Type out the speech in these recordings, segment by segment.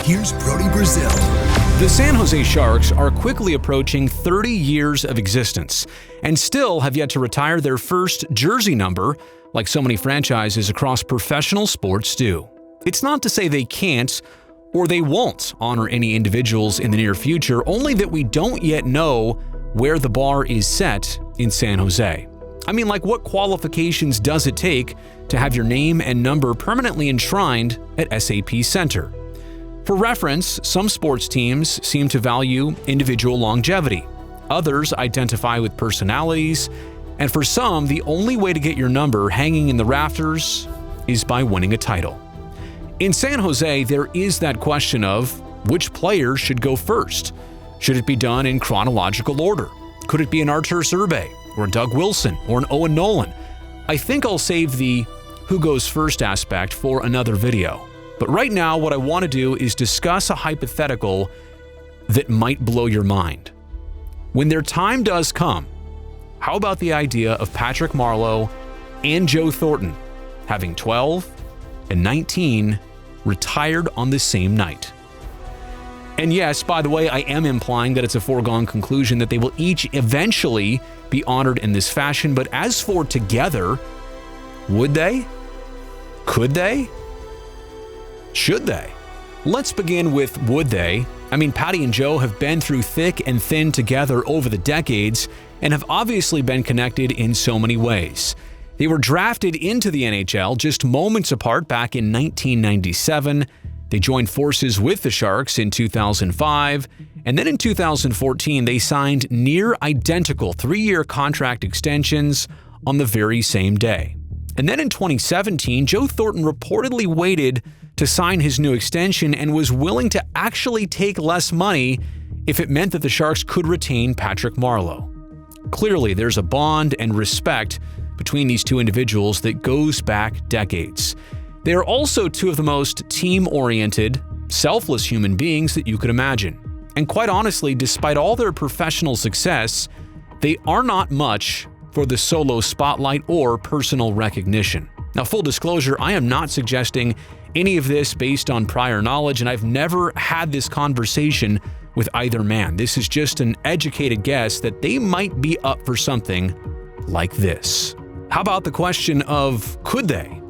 here's Brody Brazil. The San Jose Sharks are quickly approaching 30 years of existence and still have yet to retire their first jersey number, like so many franchises across professional sports do. It's not to say they can't or they won't honor any individuals in the near future, only that we don't yet know where the bar is set in San Jose. I mean, like, what qualifications does it take to have your name and number permanently enshrined at SAP Center? For reference, some sports teams seem to value individual longevity. Others identify with personalities, and for some, the only way to get your number hanging in the rafters is by winning a title. In San Jose, there is that question of which player should go first. Should it be done in chronological order? Could it be an Artur Serbe, or a Doug Wilson, or an Owen Nolan? I think I'll save the who goes first aspect for another video. But right now, what I want to do is discuss a hypothetical that might blow your mind. When their time does come, how about the idea of Patrick Marleau and Joe Thornton having 12 and 19 retired on the same night? And yes, by the way, I am implying that it's a foregone conclusion that they will each eventually be honored in this fashion, but as for together, would they? Could they? Should they? Let's begin with would they. I mean, Patty and Joe have been through thick and thin together over the decades and have obviously been connected in so many ways. They were drafted into the NHL just moments apart back in 1997. They joined forces with the Sharks in 2005, and then in 2014 they signed near identical 3-year contract extensions on the very same day. And then in 2017, Joe Thornton reportedly waited to sign his new extension and was willing to actually take less money if it meant that the Sharks could retain Patrick Marleau. Clearly, there's a bond and respect between these two individuals that goes back decades. They are also two of the most team-oriented, selfless human beings that you could imagine. And quite honestly, despite all their professional success, they are not much for the solo spotlight or personal recognition. Now, full disclosure, I am not suggesting any of this based on prior knowledge, and I've never had this conversation with either man. This is just an educated guess that they might be up for something like this. How about the question of could they?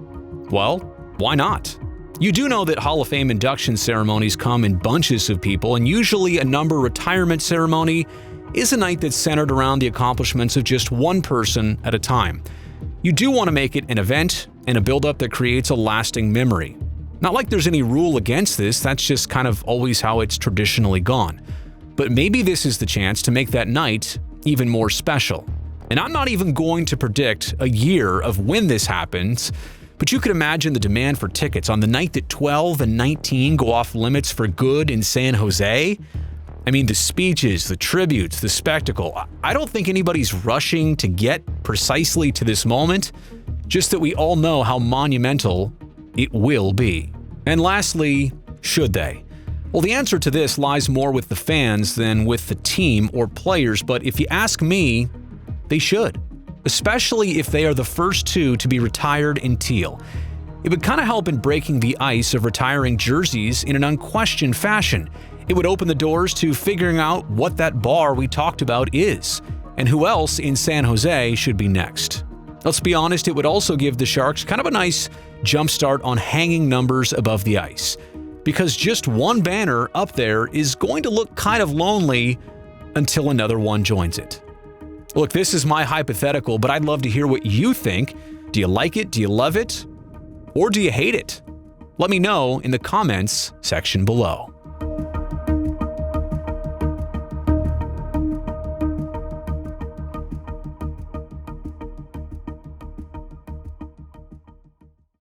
Well, why not? You do know that Hall of Fame induction ceremonies come in bunches of people, and usually a number retirement ceremony is a night that's centered around the accomplishments of just one person at a time. You do want to make it an event and a build-up that creates a lasting memory. Not like there's any rule against this, that's just kind of always how it's traditionally gone. But maybe this is the chance to make that night even more special. And I'm not even going to predict a year of when this happens, but you could imagine the demand for tickets on the night that 12 and 19 go off limits for good in San Jose. I mean, the speeches, the tributes, the spectacle. I don't think anybody's rushing to get precisely to this moment, just that we all know how monumental it will be. And lastly, should they? Well, the answer to this lies more with the fans than with the team or players, but if you ask me, they should. Especially if they are the first two to be retired in teal. It would kind of help in breaking the ice of retiring jerseys in an unquestioned fashion. It would open the doors to figuring out what that bar we talked about is, and who else in San Jose should be next. Let's be honest, it would also give the Sharks kind of a nice jumpstart on hanging numbers above the ice, because just one banner up there is going to look kind of lonely until another one joins it. Look, this is my hypothetical, but I'd love to hear what you think. Do you like it? Do you love it? Or do you hate it? Let me know in the comments section below.